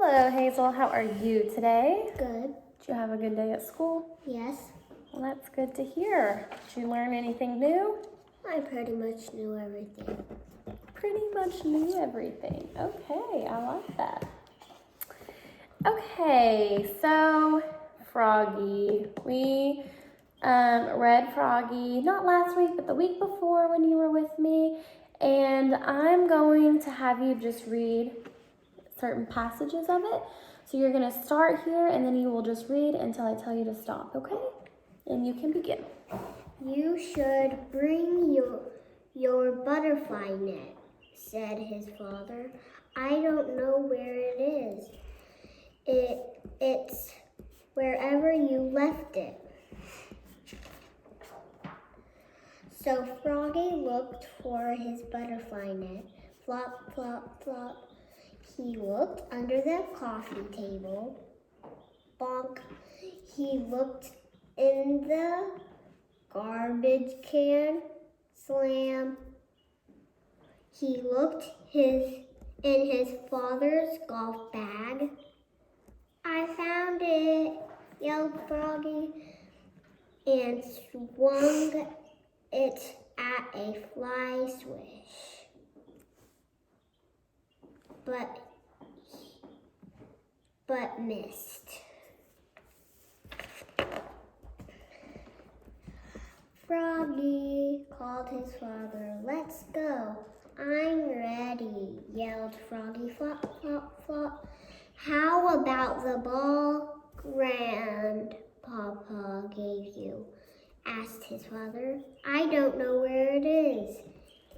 Hello, Hazel. How are you today? Good. Did you have a good day at school? Yes. Well, that's good to hear. Did you learn anything new? I pretty much knew everything. Pretty much knew everything. Okay, I like that. Okay, so Froggy. We read Froggy not last week, but the week before when you were with me. And I'm going to have you just read certain passages of it. So you're going to start here and then you will just read until I tell you to stop, okay? And you can begin. You should bring your butterfly net, said his father. I don't know where it is. It's wherever you left it. So Froggy looked for his butterfly net. Flop, flop, flop. He looked under the coffee table. Bonk. He looked in the garbage can. Slam. He looked in his father's golf bag. I found it, yelled Froggy, and swung it at a fly swish. But missed. Froggy, called his father. Let's go. I'm ready, yelled Froggy. Flop, flop, flop. How about the ball Grandpapa gave you? Asked his father. I don't know where it is.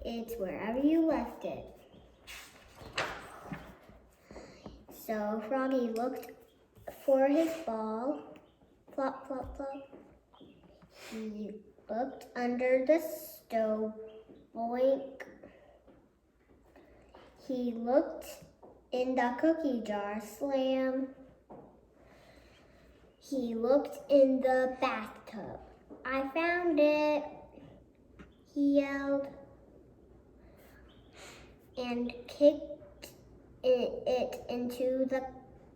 It's wherever you left it. So Froggy looked for his ball. Flop, flop, flop. He looked under the stove. Boink. He looked in the cookie jar. Slam. He looked in the bathtub. I found it, he yelled, and kicked it into the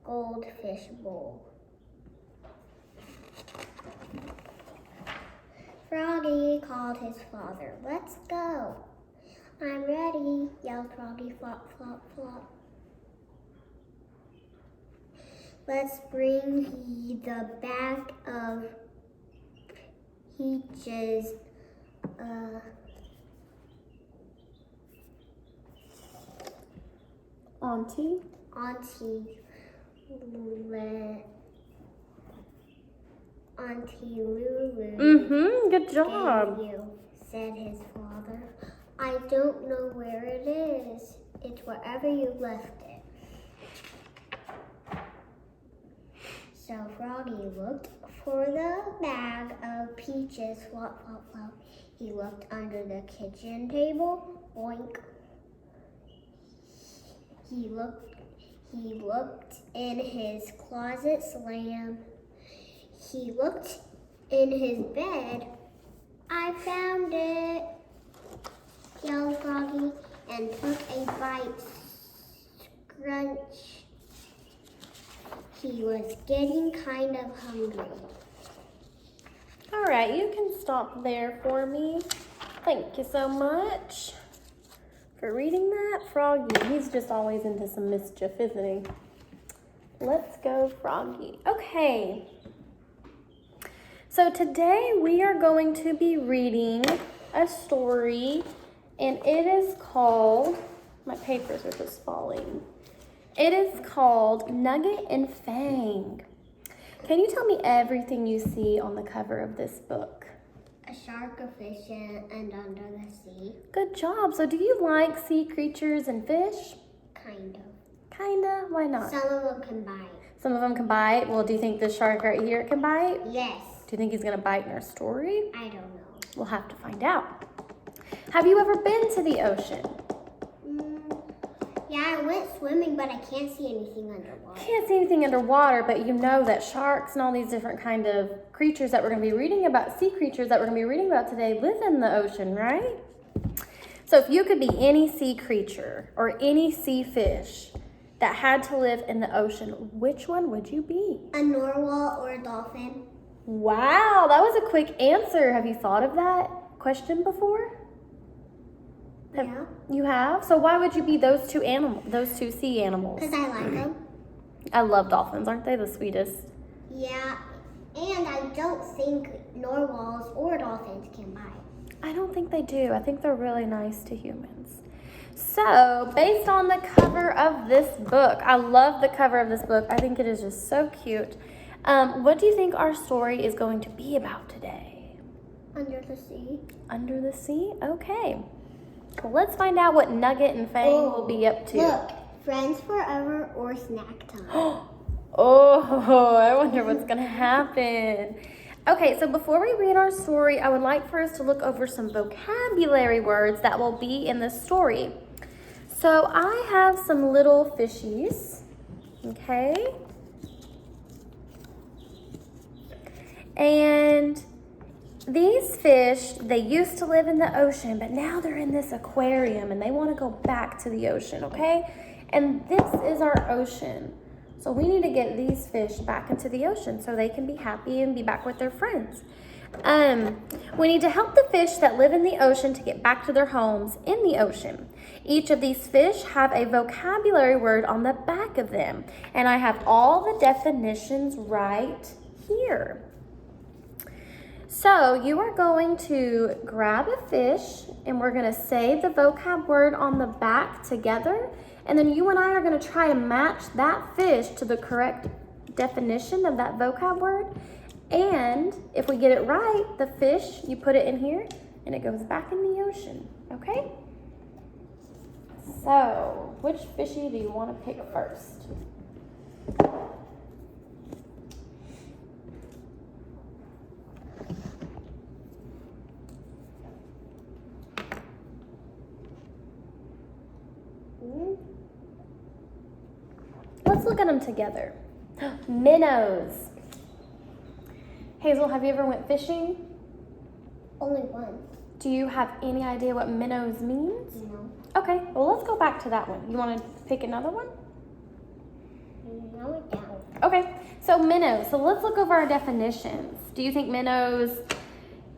goldfish bowl. Froggy called his father. Let's go. I'm ready, yelled Froggy. Flop, flop, flop. Let's bring the bag of peaches. Auntie Lulu. Good job. You, said his father. I don't know where it is. It's wherever you left it. So Froggy looked for the bag of peaches. Flop, flop, flop. He looked under the kitchen table. Boink. He looked in his closet. Slam. He looked in his bed. I found it, yelled Froggy, and took a bite. Scrunch. He was getting kind of hungry. All right, you can stop there for me. Thank you so much for reading that. Froggy, he's just always into some mischief, isn't he? Let's go, Froggy. Okay. So today we are going to be reading a story, and it is called, my papers are just falling. It is called Nugget and Fang. Can you tell me everything you see on the cover of this book? A shark, a fish, and under the sea. Good job. So do you like sea creatures and fish? Kind of. Kinda? Why not? Some of them can bite. Some of them can bite? Well, do you think the shark right here can bite? Yes. Do you think he's gonna bite in our story? I don't know. We'll have to find out. Have you ever been to the ocean? Yeah, I went swimming, but I can't see anything underwater. Can't see anything underwater, but you know that sharks and all these different kind of creatures that we're going to be reading about, sea creatures that we're going to be reading about today, live in the ocean, right? So if you could be any sea creature or any sea fish, that had to live in the ocean, which one would you be? A narwhal or a dolphin? Wow, that was a quick answer. Have you thought of that question before? Yeah. You have? So why would you be those two sea animals? Because I like them. I love dolphins. Aren't they the sweetest? Yeah. And I don't think narwhals or dolphins can bite. I don't think they do. I think they're really nice to humans. So, based on the cover of this book, I love the cover of this book. I think it is just so cute. What do you think our story is going to be about today? Under the sea. Under the sea? Okay. Well, let's find out what Nugget and Fang will be up to. Look, friends forever or snack time. Oh, I wonder what's going to happen. Okay, so before we read our story, I would like for us to look over some vocabulary words that will be in the story. So I have some little fishies, okay? And these fish, they used to live in the ocean, but now they're in this aquarium and they want to go back to the ocean, okay? And this is our ocean. So we need to get these fish back into the ocean so they can be happy and be back with their friends. We need to help the fish that live in the ocean to get back to their homes in the ocean. Each of these fish have a vocabulary word on the back of them. And I have all the definitions right here. So you are going to grab a fish and we're going to say the vocab word on the back together. And then you and I are going to try to match that fish to the correct definition of that vocab word. And if we get it right, the fish, you put it in here and it goes back in the ocean. Okay? So, which fishy do you want to pick first? Let's look at them together. Minnows. Hazel, have you ever went fishing? Only one. Do you have any idea what minnows means? No. Okay, well let's go back to that one. You want to pick another one? No, I don't. Okay, so minnows. So let's look over our definitions. Do you think minnows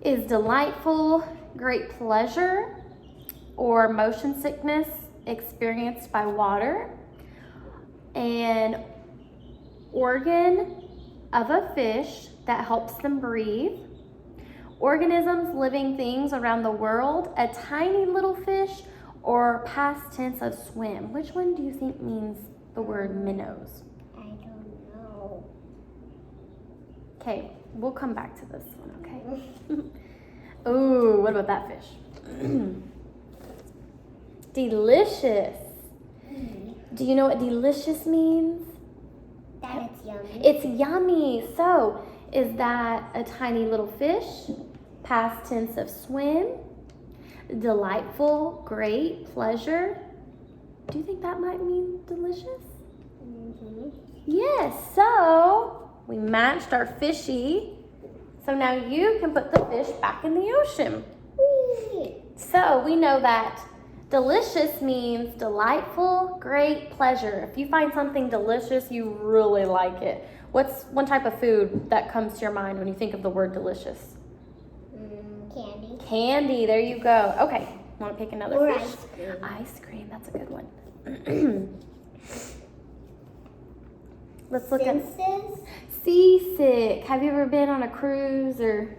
is delightful, great pleasure, or motion sickness experienced by water? An organ of a fish that helps them breathe. Organisms, living things around the world, a tiny little fish, or past tense of swim. Which one do you think means the word minnows? I don't know. Okay, we'll come back to this one, okay? Ooh, what about that fish? Delicious. Do you know what delicious means? That it's yummy. It's yummy. So, is that a tiny little fish? Past tense of swim? Delightful, great, pleasure? Do you think that might mean delicious? Mm-hmm. Yes, so we matched our fishy. So now you can put the fish back in the ocean. Whee! So we know that delicious means delightful, great, pleasure. If you find something delicious, you really like it. What's one type of food that comes to your mind when you think of the word delicious? Candy. Candy, there you go. Okay, want to pick another Or fish? ice cream. Ice cream, that's a good one. Let's look Senses? at seasick. Have you ever been on a cruise or?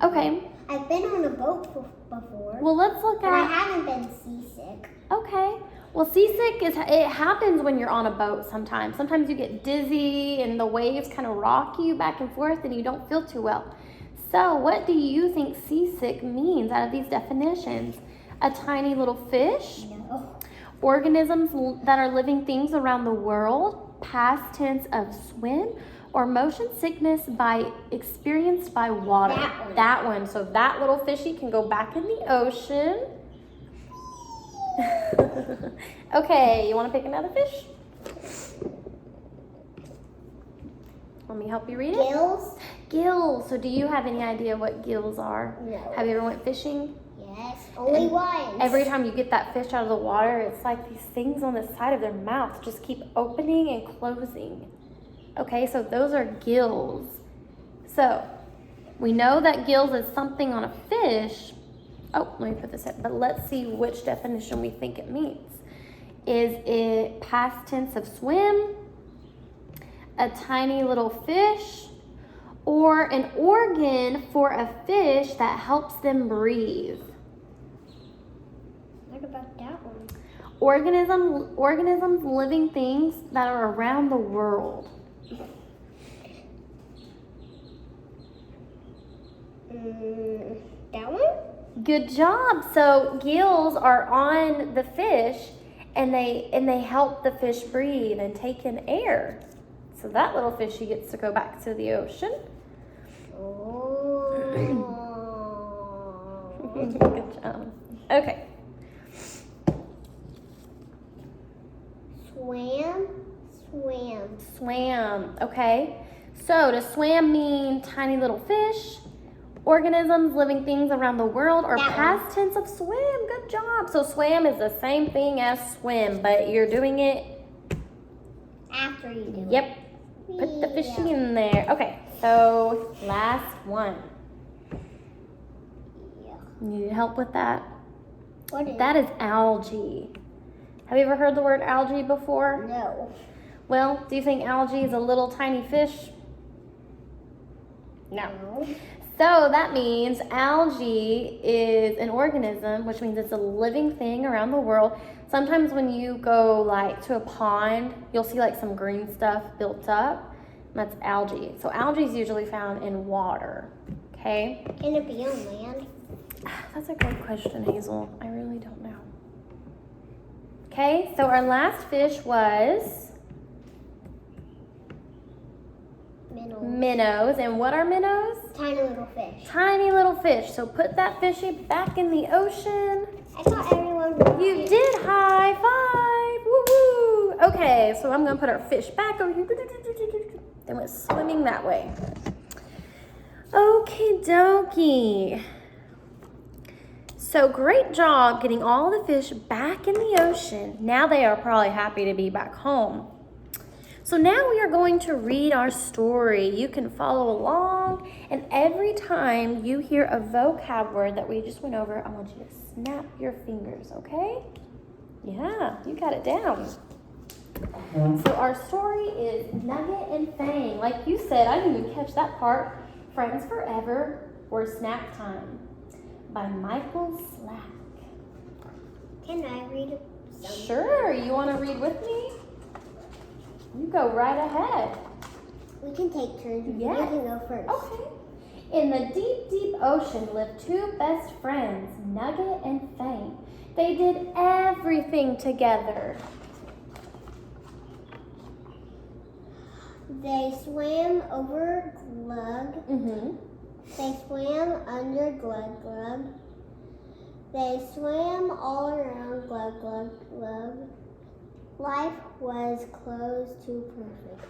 Okay, I've been on a boat before, well let's look but I at. haven't been seasick. Okay. Well, seasick it happens when you're on a boat sometimes. Sometimes you get dizzy and the waves kind of rock you back and forth and you don't feel too well. So, what do you think seasick means out of these definitions? A tiny little fish, No. organisms that are living things around the world, past tense of swim, or motion sickness experienced by water. That one. That one. So that little fishy can go back in the ocean. Okay, you want to pick another fish? Let me help you read it. Gills? Gills. So do you have any idea what gills are? No. Have you ever went fishing? Yeah. Yes, only once. Every time you get that fish out of the water, it's like these things on the side of their mouth just keep opening and closing. Okay, so those are gills. So we know that gills is something on a fish. Oh, let me put this in. But let's see which definition we think it means. Is it past tense of swim, a tiny little fish, or an organ for a fish that helps them breathe? What about that one? Organisms, living things that are around the world. That one? Good job. So gills are on the fish, and they help the fish breathe and take in air. So that little fishy gets to go back to the ocean. Oh. Good job. Okay. Swam. Okay. So does swam mean tiny little fish, organisms, living things around the world, or That past tense of swim? Good job. So swam is the same thing as swim, but you're doing it. After you do it. Yep. Put the fishy in there. Okay. So last one. Yeah. Need help with that? What is That is algae. Have you ever heard the word algae before? No. Well, do you think algae is a little tiny fish? No. So that means algae is an organism, which means it's a living thing around the world. Sometimes when you go like to a pond, you'll see like some green stuff built up. That's algae. So algae is usually found in water. Okay? Can it be on land? That's a great question, Hazel. I really don't know. Okay, so our last fish was minnows. And what are minnows? Tiny little fish. Tiny little fish. So put that fishy back in the ocean. I thought everyone would. You did. High five. Woo woo. Okay, so I'm going to put our fish back over here. Then went swimming that way. Okie dokie. So great job getting all the fish back in the ocean. Now they are probably happy to be back home. So now we are going to read our story. You can follow along, and every time you hear a vocab word that we just went over, I want you to snap your fingers, okay? Yeah, you got it down. So our story is Nugget and Fang. Like you said, I didn't even catch that part. Friends Forever or Snack Time by Michael Slack. Can I read some? Sure, you want to read with me? You go right ahead. We can take turns. Yeah. You can go first. Okay. In the deep, deep ocean lived two best friends, Nugget and Fang. They did everything together. They swam over Glug. They swam under Glug Glug. They swam all around Glug Glug Glug. Life was close to perfect.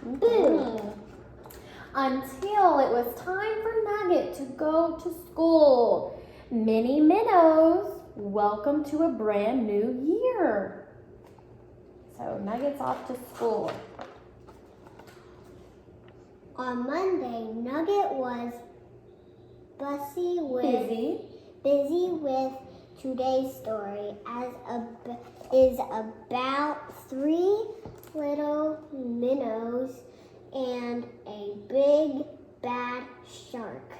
Until it was time for Nugget to go to school. Many minnows, welcome to a brand new year. So Nugget's off to school. On Monday, Nugget was busy with today's story is about 3 little minnows and a big bad shark.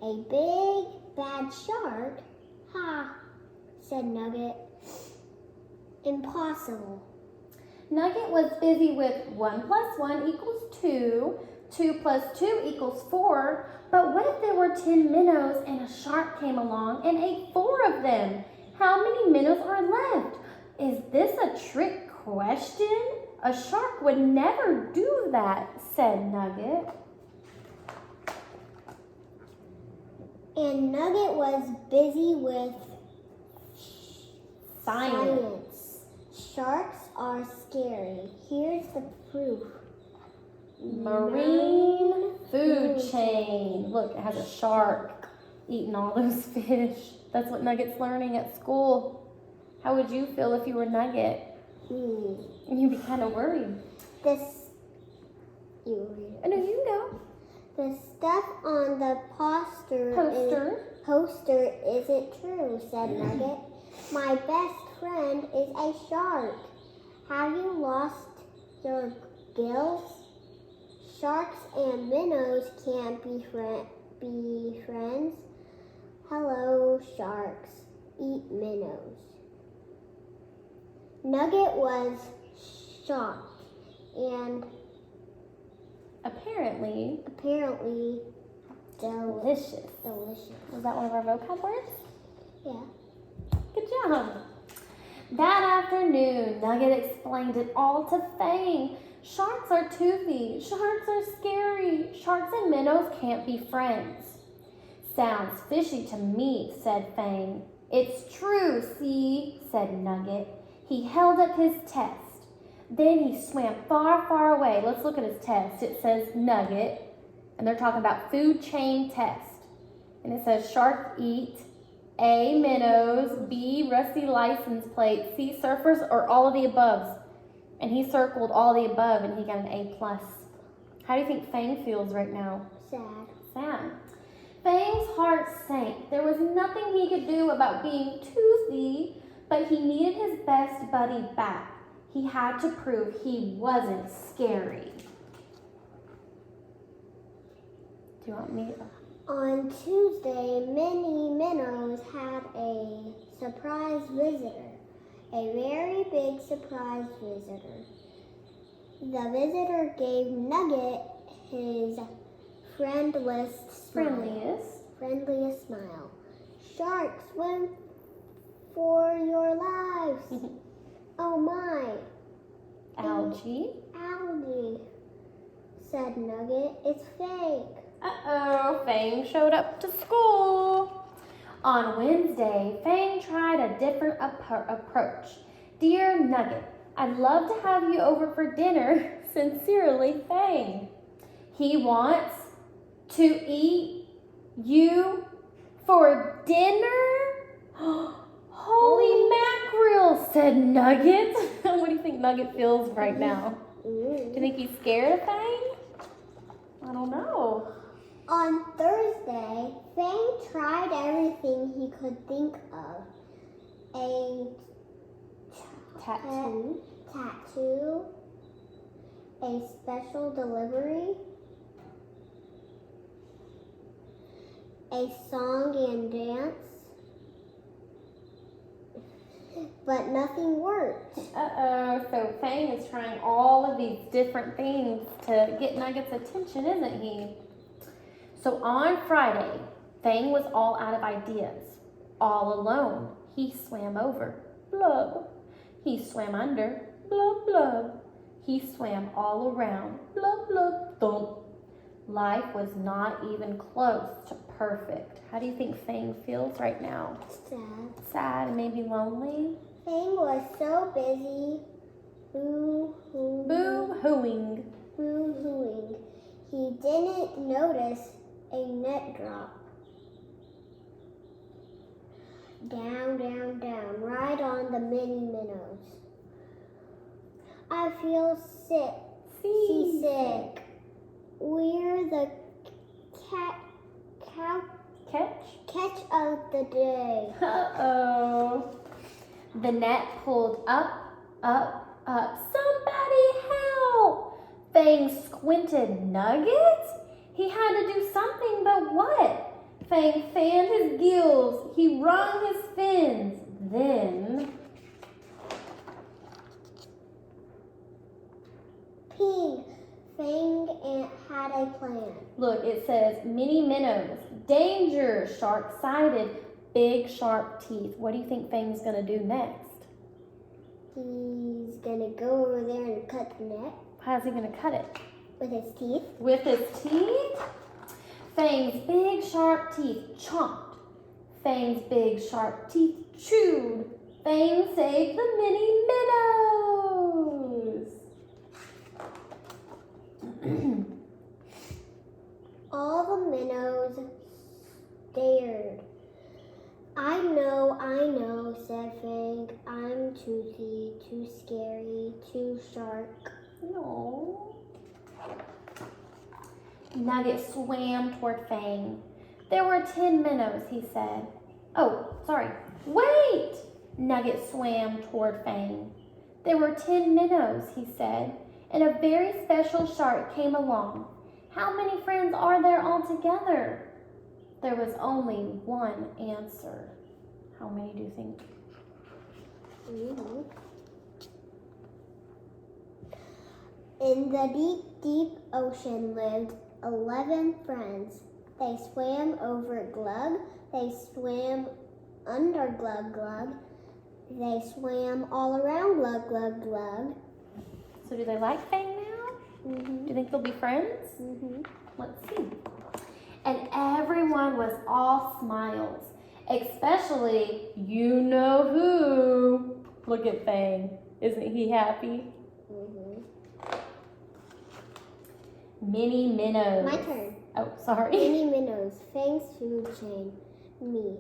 A big bad shark? Ha, said Nugget. Impossible. Nugget was busy with 1 + 1 = 2, 2 + 2 = 4, but what if there were 10 minnows and a shark came along and ate 4 of them? How many minnows are left? Is this a trick question? A shark would never do that, said Nugget. And Nugget was busy with Science. Sharks are scary. Here's the proof. Marine food chain. Look, it has a shark eating all those fish. That's what Nugget's learning at school. How would you feel if you were Nugget? You'd be kind of worried. You read I know you can go. The stuff on the poster isn't true, said Nugget. My best friend is a shark. Have you lost your gills? Sharks and minnows can't be friends. Hello, sharks. Eat minnows. Nugget was shocked and Apparently delicious. Was that one of our vocab words? Yeah. Good job. That afternoon, Nugget explained it all to Fang. Sharks are toothy. Sharks are scary. Sharks and minnows can't be friends. Sounds fishy to me, said Fang. It's true, see, said Nugget. He held up his test. Then he swam far, far away. Let's look at his test. It says Nugget, and they're talking about food chain test. And it says sharks eat, A, minnows, B, rusty license plate, C, surfers, or all of the above. And he circled all the above, and he got an A+. How do you think Fang feels right now? Sad. Fang's heart sank. There was nothing he could do about being toothy, but he needed his best buddy back. He had to prove he wasn't scary. Do you want me to? On Tuesday, Minnie Minnows had a surprise visitor. A very big surprise visitor. The visitor gave Nugget his friendliest smile. Sharks, swim for your lives. Oh my. Algae, said Nugget. It's fake. Uh-oh, Fang showed up to school. On Wednesday, Fang tried a different approach. Dear Nugget, I'd love to have you over for dinner. Sincerely, Fang. He wants to eat you for dinner? Holy mackerel, said Nugget. What do you think Nugget feels right now? Do you think he's scared of Fang? I don't know. On Thursday, Fang tried everything he could think of. A tattoo, a special delivery, a song and dance, but nothing worked. Uh-oh, so Fang is trying all of these different things to get Nugget's attention, isn't he? So on Friday, Fang was all out of ideas. All alone, he swam over. Blub. He swam under. Blub, blub. He swam all around. Blub, blub, thump. Life was not even close to perfect. How do you think Fang feels right now? Sad and maybe lonely? Fang was so busy boo-hooing. He didn't notice a net drop. Down, down, down, right on the Minnie Minnows. I feel seasick. We're the catch of the day. Uh-oh. The net pulled up, up, up. Somebody help! Fang squinted. Nugget? He had to do something, but what? Fang fanned his gills. He wrung his fins. Then... Ping! Fang had a plan. Look, it says, Minnie Minnows. Danger! Shark sighted. Big sharp teeth. What do you think Fang's going to do next? He's going to go over there and cut the net. How's he going to cut it? With his teeth. With his teeth? Fang's big sharp teeth chomped. Fang's big sharp teeth chewed. Fang saved the Minnie Minnows. All the minnows stared. I shark. No. Nugget swam toward Fang. There were 10 minnows, he said. Oh, sorry. Wait! Nugget swam toward Fang. There were 10 minnows, he said, and a very special shark came along. How many friends are there altogether? There was only one answer. How many do you think? In the deep, deep ocean lived 11 friends. They swam over Glug. They swam under Glug Glug. They swam all around Glug Glug Glug. So do they like Fang now? Do you think they'll be friends? Let's see. And everyone was all smiles, especially you know who. Look at Fang. Isn't he happy? Many minnows. My turn. Oh, sorry. Many minnows. Fang's food chain. Me.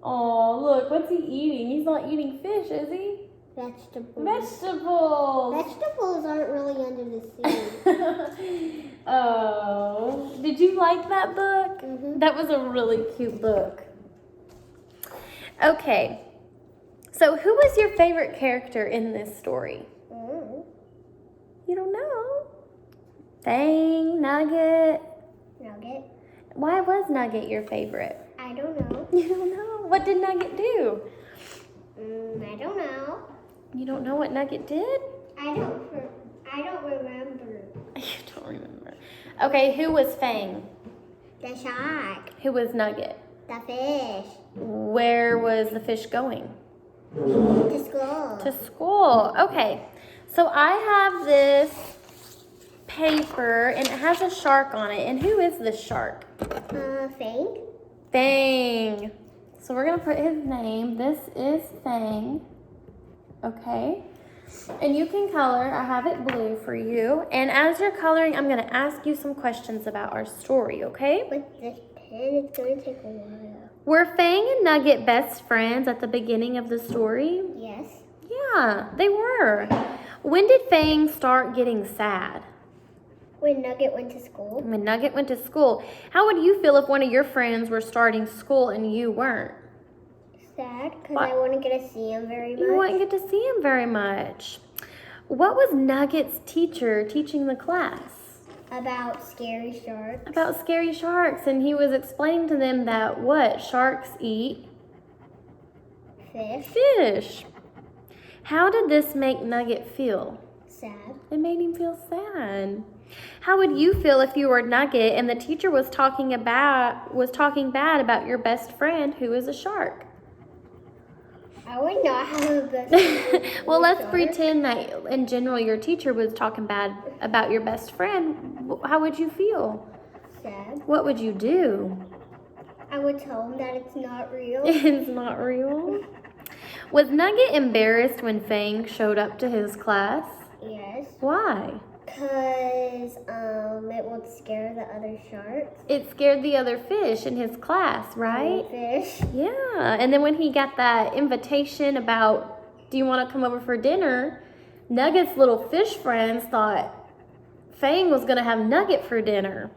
Oh, look, what's he eating? He's not eating fish, is he? Vegetables. Vegetables. Vegetables aren't really under the sea. Oh, did you like that book? That was a really cute book. Okay, so who was your favorite character in this story? You don't know? Fang, Nugget. Nugget. Why was Nugget your favorite? I don't know. You don't know? What did Nugget do? I don't know. You don't know what Nugget did? I don't remember. You don't remember. Okay, who was Fang? The shark. Who was Nugget? The fish. Where was the fish going? To school. To school. Okay, so I have this paper and it has a shark on it. And who is this shark? Fang. Fang. So we're gonna put his name. This is Fang. Okay. And you can color. I have it blue for you. And as you're coloring, I'm gonna ask you some questions about our story, okay? With this pen, it's going to take a while. Were Fang and Nugget best friends at the beginning of the story? Yes. Yeah, they were. When did Fang start getting sad? When Nugget went to school. When Nugget went to school. How would you feel if one of your friends were starting school and you weren't? Sad, because I wouldn't get to see him very much. You wouldn't get to see him very much. What was Nugget's teacher teaching the class? About scary sharks. About scary sharks, and he was explaining to them that what? Sharks eat Fish. fish. How did this make Nugget feel? Sad. It made him feel sad. How would you feel if you were Nugget and the teacher was talking bad about your best friend who is a shark? I would not have a best friend. Well, let's pretend that in general your teacher was talking bad about your best friend. How would you feel? Sad. What would you do? I would tell him that it's not real. It's not real. Was Nugget embarrassed when Fang showed up to his class? Yes. Why? Because it would scare the other sharks. It scared the other fish in his class, right? Fish. Yeah. And then when he got that invitation about, do you want to come over for dinner? Nugget's little fish friends thought Fang was going to have Nugget for dinner.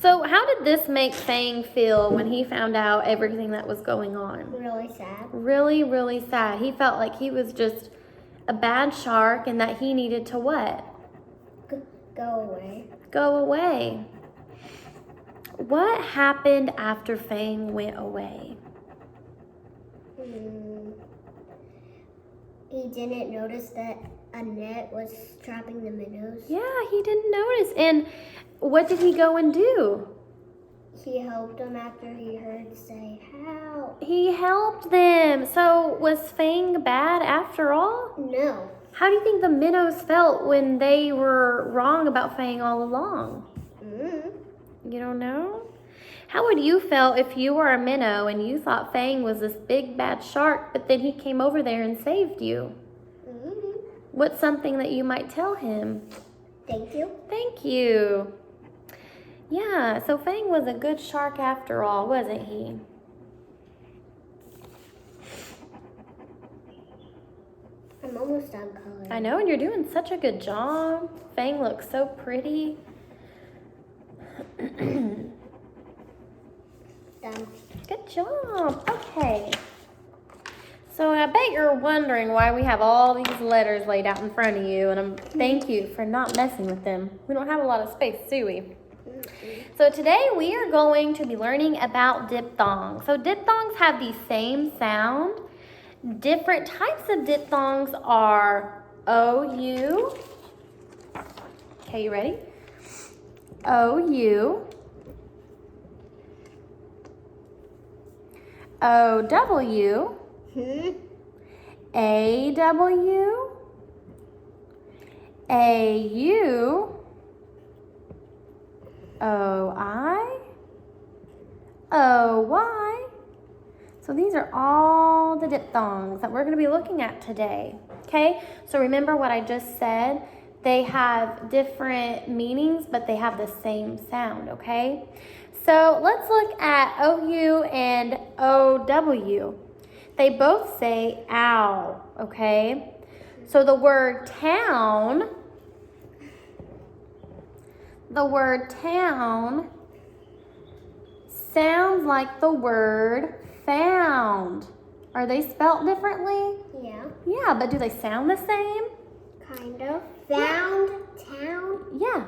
So how did this make Fang feel when he found out everything that was going on? Really sad. Really, really sad. He felt like he was just a bad shark and that he needed to what? Go away. Go away. What happened after Fang went away? He didn't notice that a net was trapping the minnows. Yeah, he didn't notice. And what did he go and do? He helped them after he heard say, help. He helped them. So was Fang bad after all? No. How do you think the minnows felt when they were wrong about Fang all along? You don't know? How would you feel if you were a minnow and you thought Fang was this big bad shark, but then he came over there and saved you? What's something that you might tell him? Thank you. Thank you. Yeah, so Fang was a good shark after all, wasn't he? I'm almost done coloring. I know, and you're doing such a good job. Fang looks so pretty. Done. Good job. Okay. So I bet you're wondering why we have all these letters laid out in front of you, and thank you for not messing with them. We don't have a lot of space, do we? So today we are going to be learning about diphthongs. So diphthongs have the same sound. Different types of diphthongs are OU. Okay, you ready? OU. OW. AW. AU. OI. OY. So these are all the diphthongs that we're going to be looking at today. Okay, so remember what I just said. They have different meanings, but they have the same sound, okay? So let's look at OU and OW. They both say ow, okay? So the word town sounds like the word found. Are they spelt differently? Yeah. Yeah, but do they sound the same? Kind of. Found, town, Yeah.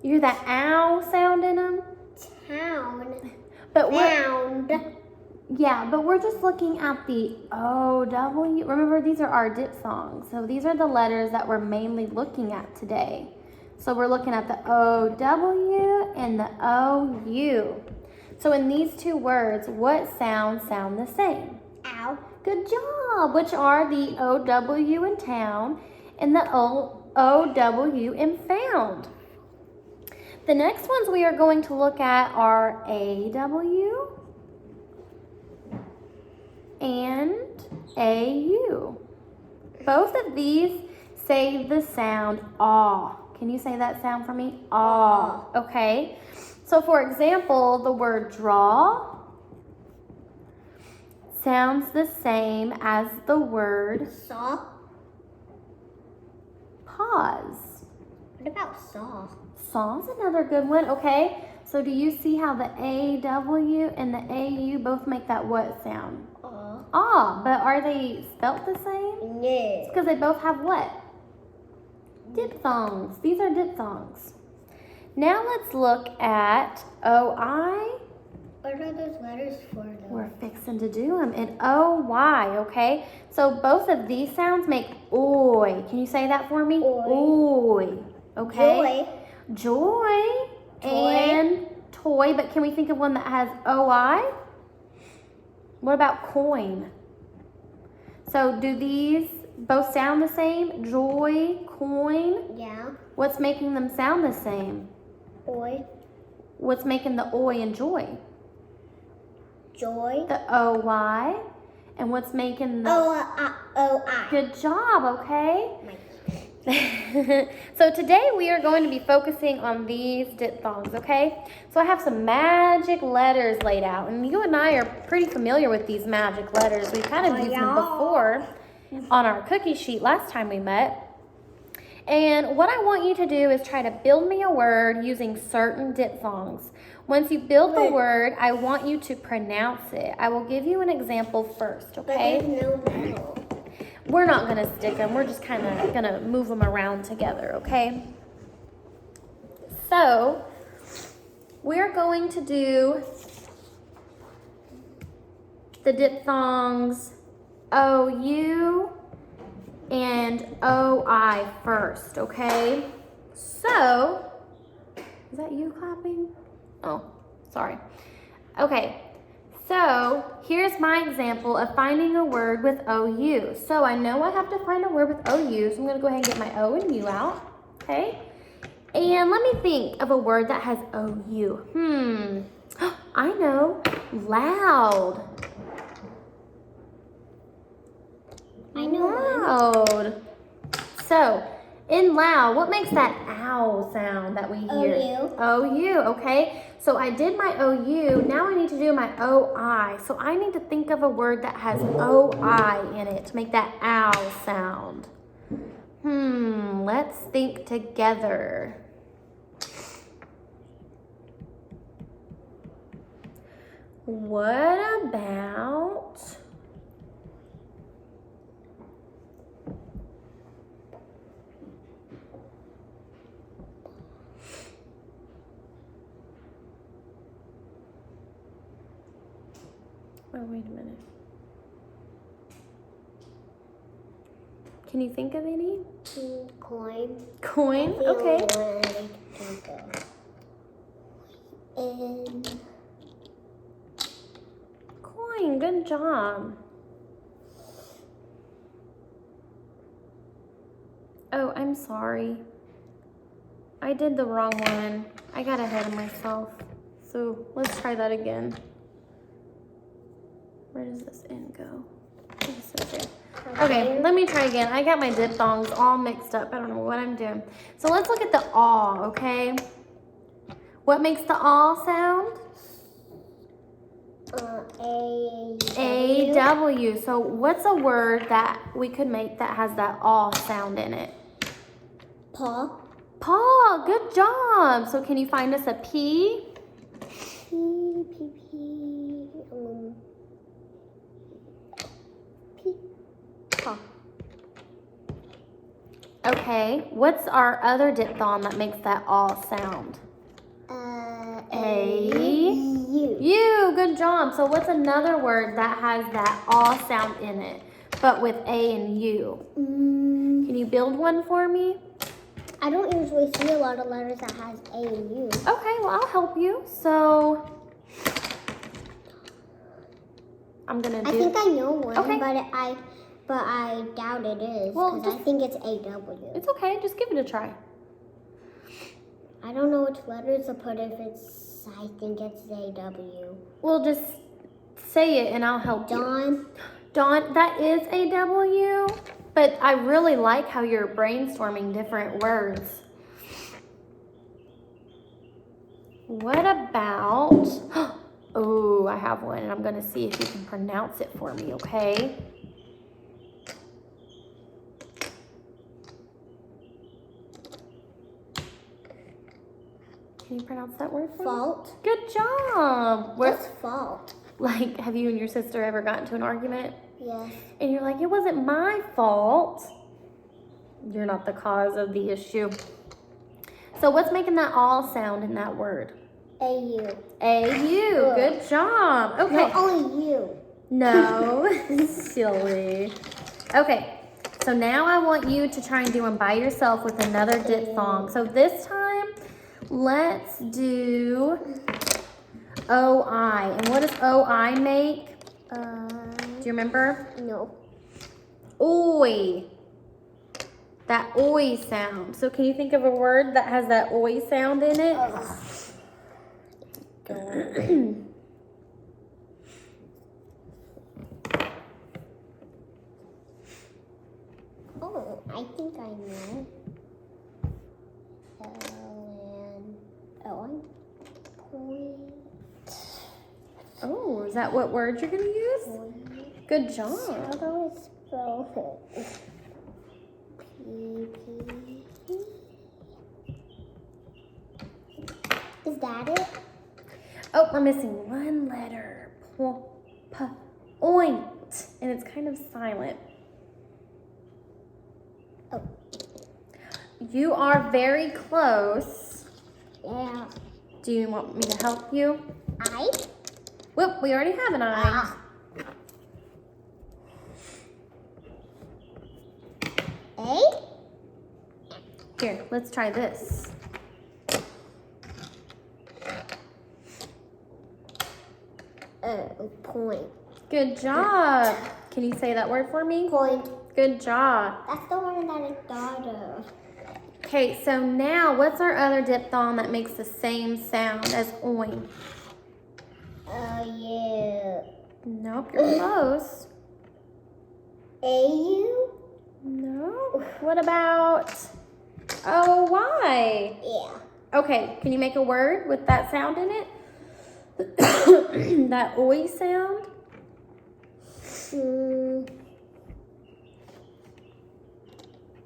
You hear that ow sound in them? town, But found. we're just looking at the OW. Remember, these are our diphthongs. So these are the letters that we're mainly looking at today. So we're looking at the OW and the OU. So in these two words, what sounds sound the same? Ow. Good job. Which are the OW in town and the OW in found. The next ones we are going to look at are AW and AU. Both of these say the sound aw. Can you say that sound for me? Aw. Okay. So for example, the word draw sounds the same as the word Saw. pause. What about saw? Saw's another good one, okay? So do you see how the AW and the AU both make that what sound? Ah, but are they spelt the same? No. Because they both have what? Diphthongs. These are diphthongs. Now let's look at OI. What are those letters for though? We're fixing to do them. And OY, okay? So both of these sounds make oi. Can you say that for me? Oi. Oi. Okay? Joy. Joy Toy. and toy, but can we think of one that has OI? What about coin? So do these both sound the same? Joy, coin. Yeah. What's making them sound the same? Oi. What's making the oi and joy? Joy. The OY. And what's making the... O-I. Good job, okay? So today we are going to be focusing on these diphthongs, okay? So I have some magic letters laid out, and you and I are pretty familiar with these magic letters. We kind of used them before on our cookie sheet last time we met. And what I want you to do is try to build me a word using certain diphthongs. Once you build the word, I want you to pronounce it. I will give you an example first, okay? But there's no metal. We're not going to stick them. We're just kind of going to move them around together, okay? So, we're going to do the diphthongs OU and OI first, okay? So, is that you clapping? Oh, sorry. Okay. So, here's my example of finding a word with OU. So, I know I have to find a word with OU, so I'm going to go ahead and get my O and U out, okay? And let me think of a word that has OU. I know, loud. I know one. Loud. So, In loud, what makes that ow sound that we hear? O-U. O-U, okay. So I did my O-U, now I need to do my O-I. So I need to think of a word that has O-I in it to make that ow sound. Let's think together. What about... Oh, wait a minute. Can you think of any? Coin. Coin? Okay. And Coin, good job. Oh, I'm sorry. I did the wrong one. I got ahead of myself. So let's try that again. Where does this N go? Okay, let me try again. I got my diphthongs all mixed up. I don't know what I'm doing. So let's look at the aw, okay? What makes the aw sound? A-W. So what's a word that we could make that has that aw sound in it? Paw. Paw, good job. So can you find us a P? Paw. Okay, what's our other diphthong that makes that aw sound? U. U, good job. So what's another word that has that aw sound in it, but with A and U? Can you build one for me? I don't usually see a lot of letters that has A and U. Okay, well, I'll help you. So I'm gonna do... I think I know one, Okay. but I doubt it is, Well, because I think it's A-W. It's okay, just give it a try. I don't know which letters to put if it's, I think it's A-W. Well, just say it and I'll help you. Dawn. Dawn, that is a W, but I really like how you're brainstorming different words. What about, oh, I have one and I'm gonna see if you can pronounce it for me, okay? Can you pronounce that word for me? Fault. Good job. What's fault? Like, have you and your sister ever gotten into an argument? Yes. And you're like, it wasn't my fault. You're not the cause of the issue. So what's making that all sound in that word? A-U. A-U. Good job. Okay. No, only U. No. Silly. Okay. So now I want you to try and do one by yourself with another diphthong. So this time, let's do O-I. And what does O-I make? Do you remember? No. Oi. That oi sound. So can you think of a word that has that oi sound in it? Oh, I think I know. L-N-O-N. Point. Oh, is that what word you're going to use? Point. Good How job. do I spell it? P-P. Is that it? Oh, we're missing one letter. Oint. And it's kind of silent. Oh. You are very close. Yeah. Do you want me to help you? I? Whoop, we already have an I. Ah. A? Here, let's try this. Point. Good job. Can you say that word for me? Point. Good job. That's the one that I thought of. Okay, so now what's our other diphthong that makes the same sound as oin? Yeah. Nope, you're close. A-U? No. What about Oh, why? Yeah. Okay, can you make a word with that sound in it? That oi sound?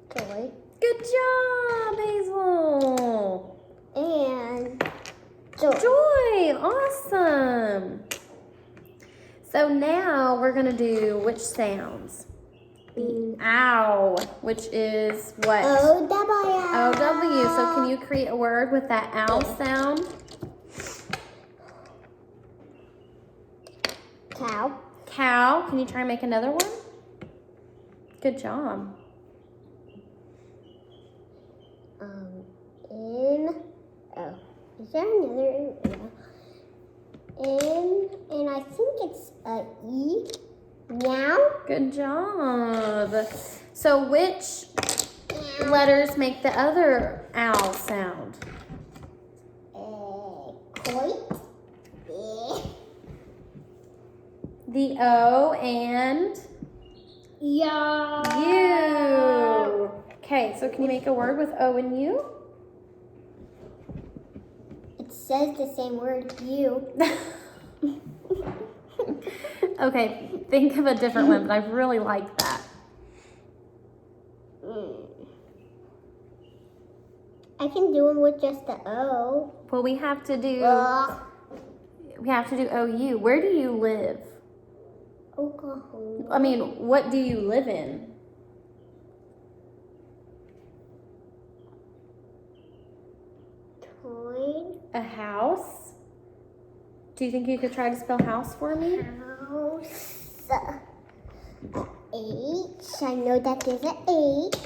Toy. Good job, Hazel. And joy. Joy, awesome. So now we're gonna do which sounds? The ow, which is what? O-W. O-W. So can you create a word with that ow sound? Cow. Cow. Can you try and make another one? Good job. Is there another and I think it's a E. Meow. Good job. So which letters make the other owl sound? Coit. The O and Yeah. U. Okay, so can you make a word with O and U? It says the same word, you. Okay, think of a different one, but I really like that. I can do them with just the O. Well, we have to do OU. Where do you live? Oklahoma. I mean, what do you live in? Toy. A house? Do you think you could try to spell house for me? House. H. I know that there's an H.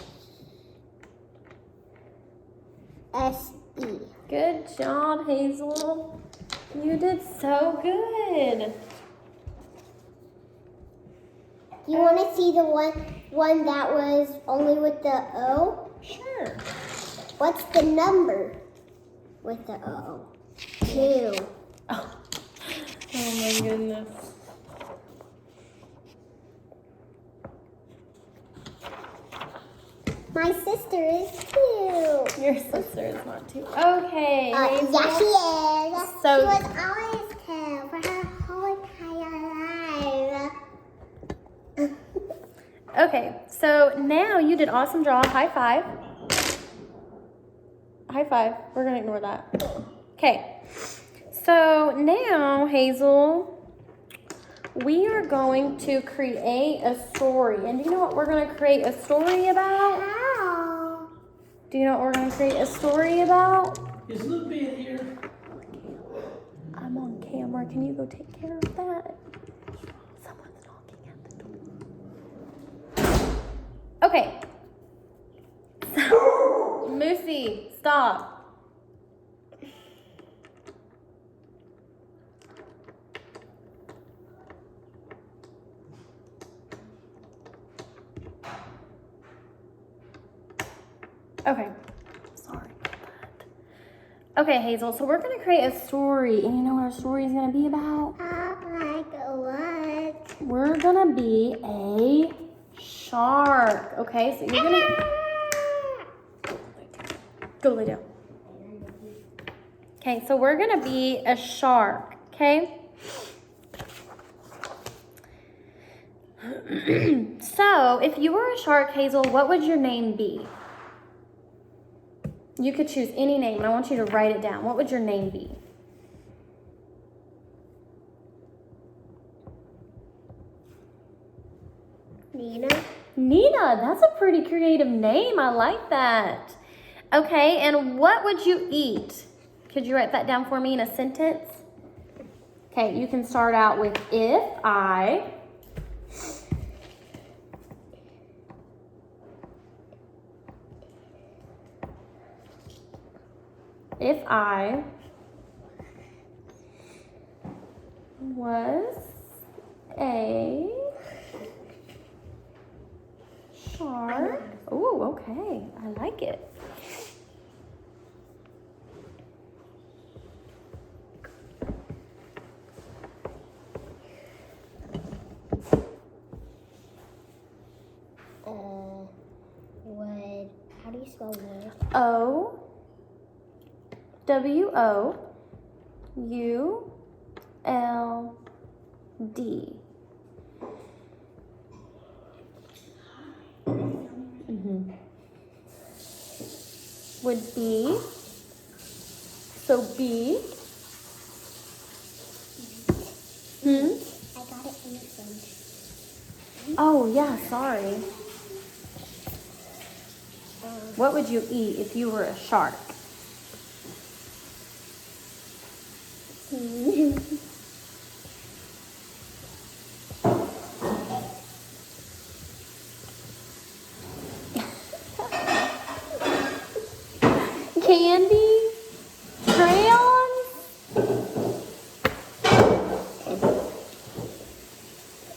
S-E. Good job, Hazel. You did so good. You want to see the one that was only with the O? Sure. What's the number with the O? 2. Oh my goodness. My sister is 2. Your sister is not too. Okay. Hazel. Yeah, she is. So- she was always 2 for her whole entire life. Okay, so now you did awesome job. High five. High five. We're going to ignore that. Okay, so now, Hazel, we are going to create a story. And do you know what we're going to create a story about? How? Do you know what we're going to create a story about? Is Lupe in here? I'm on camera. Can you go take care of that? Someone's knocking at the door. Okay. Moosey, stop. Okay. Sorry about that. Okay, Hazel, so we're going to create a story. And you know what our story is going to be about? Like what? We're going to be a shark. Okay, so you're going to... Go lay down. Okay, so we're going to be a shark. Okay? So, if you were a shark, Hazel, what would your name be? You could choose any name, and I want you to write it down. What would your name be? Nina. Nina, that's a pretty creative name. I like that. Okay, and what would you eat? Could you write that down for me in a sentence? Okay, you can start out with if I... If I was a shark. Oh, okay. I like it. Would, how do you spell O W O U L D. Would be, so B. I got it in the fridge. Oh yeah, sorry. What would you eat if you were a shark? Candy? Crayons?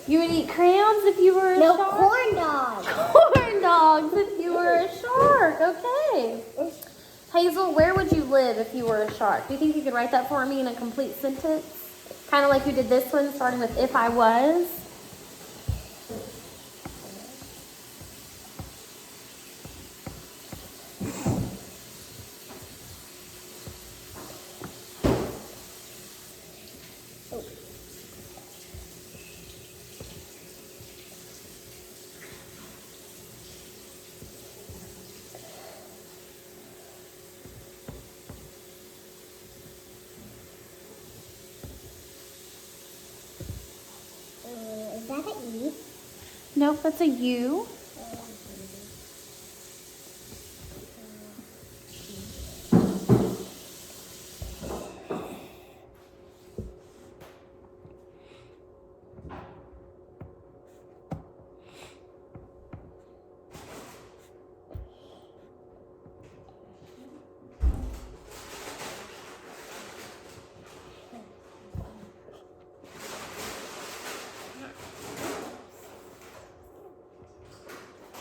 You would eat crayons if you were a No, shark? corn dog. Corn dogs if you were a shark. Okay. Hazel, where would you live if you were a shark? Do you think you could write that for me in a complete sentence? Kind of like you did this one, starting with if I was. Is that an E? Nope, that's a U.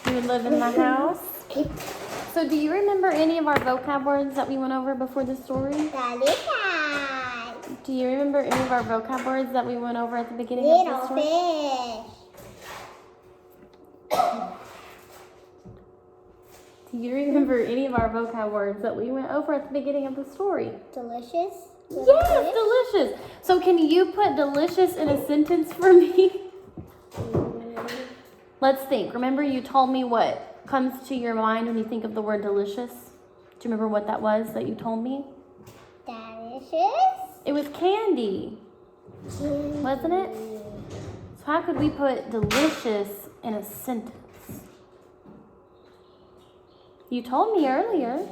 You would live in the house. So do you remember any of our vocab words that we went over before the story? Cat. Do you remember any of our vocab words that we went over at the beginning of the Little story? fish. Do you remember any of our vocab words that we went over at the beginning of the story? Delicious. Yes, delicious. So can you put delicious in a sentence for me? Let's think. Remember you told me what comes to your mind when you think of the word delicious? Do you remember what that was that you told me? Delicious. It was candy, wasn't it? So how could we put delicious in a sentence? You told me earlier.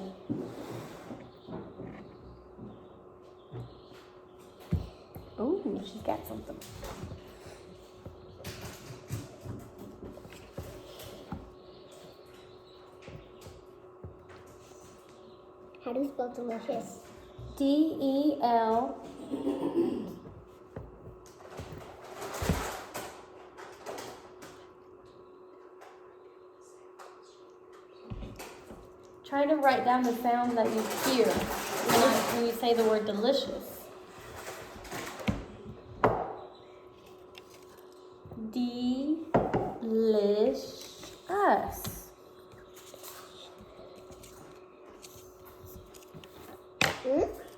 Oh, she's got something. How do you spell delicious? D-E-L. Try to write down the sound that you hear when you say the word delicious. Delicious.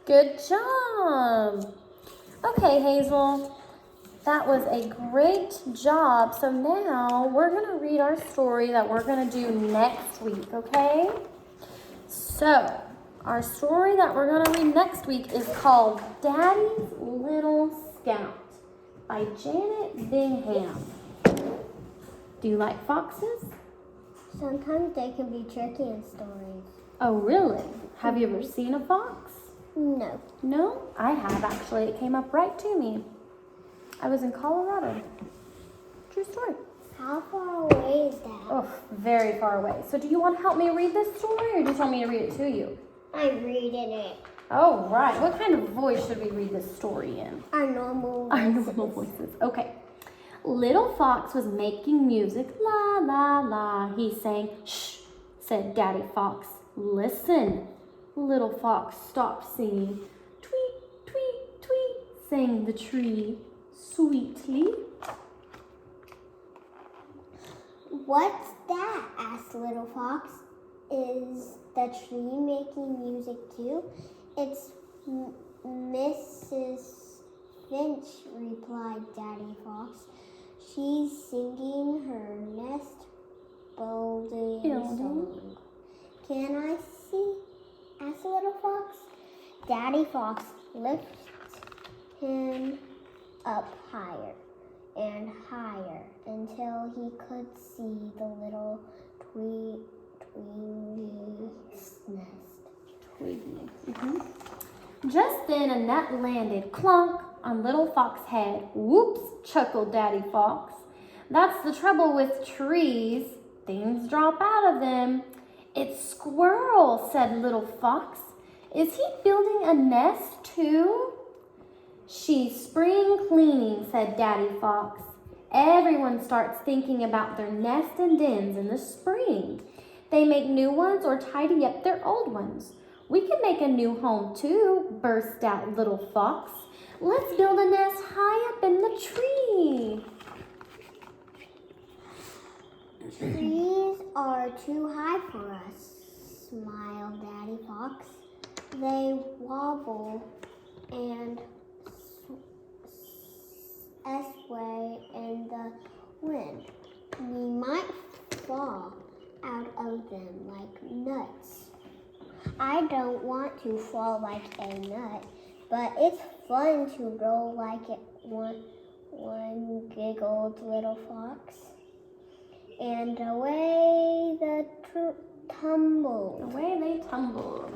Good job. Okay, Hazel. That was a great job. So now we're going to read our story that we're going to do next week, okay? So, our story that we're going to read next week is called Daddy's Little Scout by Janet Bingham. Do you like foxes? Sometimes they can be tricky in stories. Oh, really? Have you ever seen a fox? No. No, I have actually. It came up right to me. I was in Colorado. True story. How far away is that? Oh, very far away. So do you want to help me read this story or do you want me to read it to you? I'm reading it. Oh, right. What kind of voice should we read this story in? Our normal Our voices. normal voices. Okay. Little Fox was making music. La, la, la. He sang. Shh, said Daddy Fox. Listen. Little Fox stopped singing. Tweet, tweet, tweet, sang the tree sweetly. What's that? Asked Little Fox. the tree making music too? It's Mrs. Finch, replied Daddy Fox. She's singing her nest building song. Can I see? Asked Little Fox. Daddy Fox lifted him up higher and higher until he could see the little Twiggy's nest. Twiggy. Just then a nut landed clunk on Little Fox's head. Whoops, chuckled Daddy Fox. That's the trouble with trees. Things drop out of them. It's Squirrel, said Little Fox. Is he building a nest too? She's spring cleaning, said Daddy Fox. Everyone starts thinking about their nests and dens in the spring. They make new ones or tidy up their old ones. We can make a new home too, burst out Little Fox. Let's build a nest high up in the tree. Trees are too high for us, smiled Daddy Fox. They wobble and sway in the wind. We might fall out of them like nuts. I don't want to fall like a nut, but it's fun to roll like it one giggled Little Fox. And away they tumbled. Away they tumbled.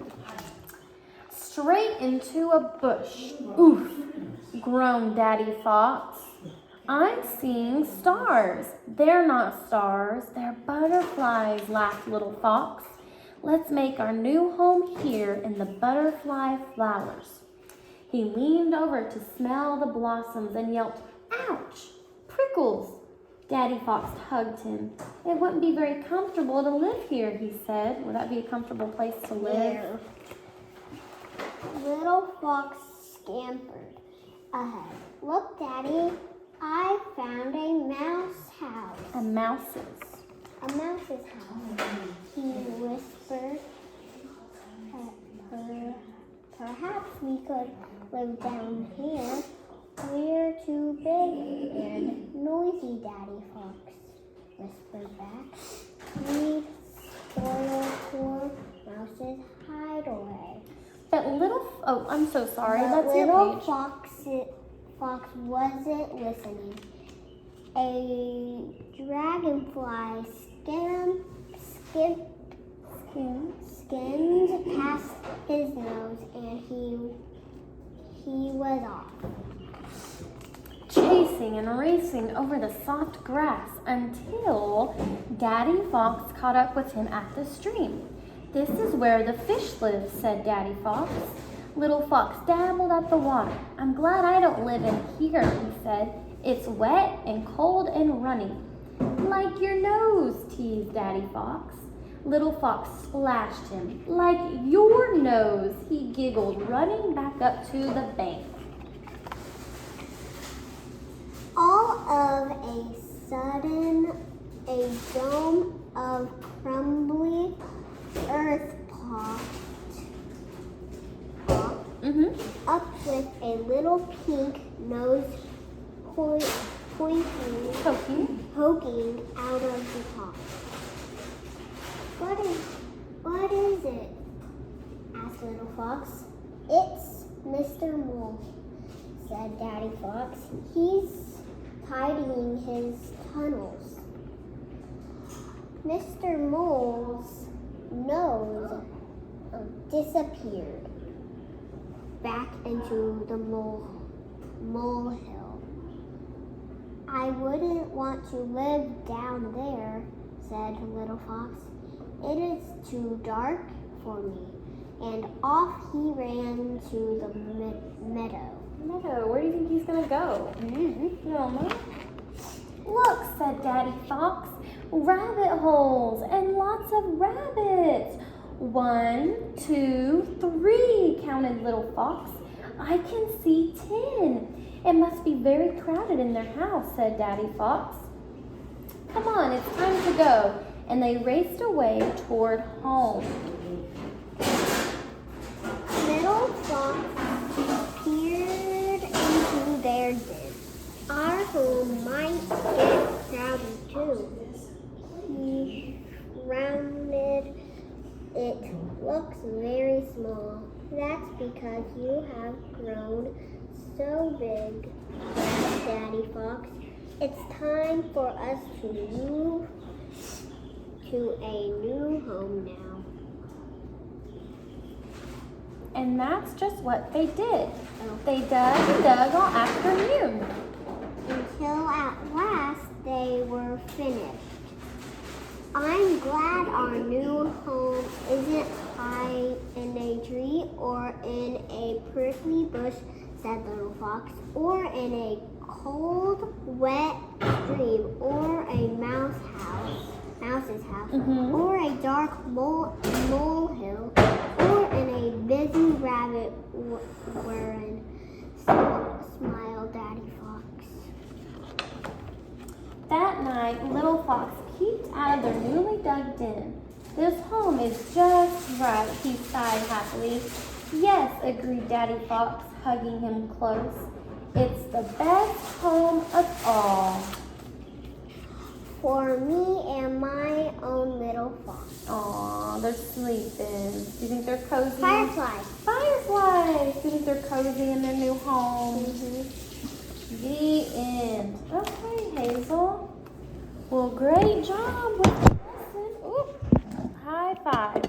Straight into a bush. Oof, groaned Daddy Fox. I'm seeing stars. They're not stars, they're butterflies, laughed Little Fox. Let's make our new home here in the butterfly flowers. He leaned over to smell the blossoms and yelped, ouch, prickles. Daddy Fox hugged him. It wouldn't be very comfortable to live here, he said. Would that be a comfortable place to live? There. Little Fox scampered ahead. Look, Daddy, I found a mouse house. A mouse's. A mouse's house. He whispered. Perhaps we could live down here. We're too big and noisy, Daddy Fox whispered back. We'd spoil poor Mouse's hideaway. But I'm so sorry. But That's your Little page. Fox wasn't listening. A dragonfly skimmed past his nose, and he was off. Chasing and racing over the soft grass until Daddy Fox caught up with him at the stream. This is where the fish live, said Daddy Fox. Little Fox dabbled at the water. I'm glad I don't live in here, he said. It's wet and cold and runny. Like your nose, teased Daddy Fox. Little Fox splashed him. Like your nose, he giggled, running back up to the bank. All of a sudden, a dome of crumbly earth popped up with a little pink nose poking out of the top. What is it? Asked Little Fox. It's Mr. Mole, said Daddy Fox. He's tidying his tunnels. Mr. Mole's nose disappeared back into the molehill. I wouldn't want to live down there, said Little Fox. It is too dark for me. And off he ran to the meadow. Meadow, where do you think he's gonna go? You don't know? Look, said Daddy Fox, rabbit holes and lots of rabbits. 1, 2, 3, counted Little Fox. I can see 10. It must be very crowded in their house, said Daddy Fox. Come on, it's time to go. And they raced away toward home. looks very small. That's because you have grown so big, Daddy Fox. It's time for us to move to a new home now. And that's just what they did. They dug and dug all afternoon. Until at last they were finished. I'm glad our new home isn't high in a tree or in a prickly bush, said Little Fox, or in a cold, wet stream, or a mouse's house, or a dark molehill, or in a busy rabbit warren, smiled Daddy Fox. That night, Little Fox peeped out of their newly dug den. This home is just right, he sighed happily. Yes, agreed Daddy Fox, hugging him close. It's the best home of all. For me and my own little fox. Aw, they're sleeping. Do you think they're cozy? Fireflies. Fireflies! Do you think they're cozy in their new home? The end. Okay, Hazel. Well, great job with the lesson. Ooh, high five.